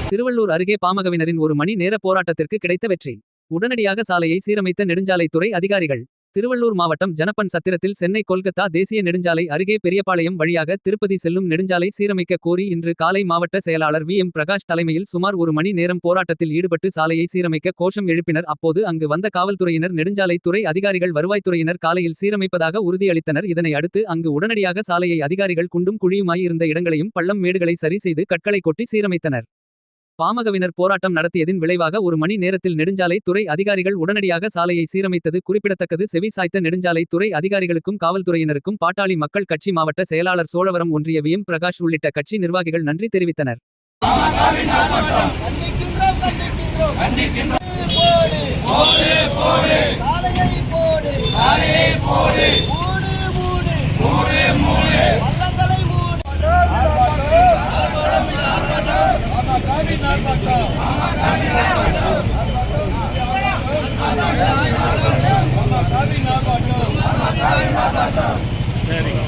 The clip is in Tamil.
திருவள்ளூர் அருகே பாமகவினரின் ஒரு மணி நேர போராட்டத்திற்கு கிடைத்த வெற்றி. உடனடியாக சாலையை சீரமைத்த நெடுஞ்சாலைத்துறை அதிகாரிகள். திருவள்ளூர் மாவட்டம் ஜனப்பன் சத்திரத்தில் சென்னை கொல்கத்தா தேசிய நெடுஞ்சாலை அருகே பெரியபாளையம் வழியாக திருப்பதி செல்லும் நெடுஞ்சாலை சீரமைக்க கோரி இன்று காலை மாவட்ட செயலாளர் VM பிரகாஷ் தலைமையில் சுமார் ஒரு மணி நேரம் போராட்டத்தில் ஈடுபட்டு சாலையை சீரமைக்க கோஷம் எழுப்பினர். அப்போது அங்கு வந்த காவல்துறையினர், நெடுஞ்சாலை துறை அதிகாரிகள், வருவாய்த்துறையினர் காலையில் சீரமைப்பதாக உறுதியளித்தனர். இதனை அடுத்து அங்கு உடனடியாக சாலையை அதிகாரிகள் குண்டும் குழியுமாய் இருந்த இடங்களையும் பள்ளம் மேடுகளை சரி செய்து கற்களை கொட்டி சீரமைத்தனர். பாமகவினர் போராட்டம் நடத்தியதின் விளைவாக ஒரு மணி நேரத்தில் நெடுஞ்சாலை துறை அதிகாரிகள் உடனடியாக சாலையை சீரமைத்தது குறிப்பிடத்தக்கது. செவி சாய்த்த நெடுஞ்சாலை துறை அதிகாரிகளுக்கும் காவல்துறையினருக்கும் பாட்டாளி மக்கள் கட்சி மாவட்ட செயலாளர் சோழவரம் ஒன்றிய VM பிரகாஷ் உள்ளிட்ட கட்சி நிர்வாகிகள் நன்றி தெரிவித்தனர். சரி.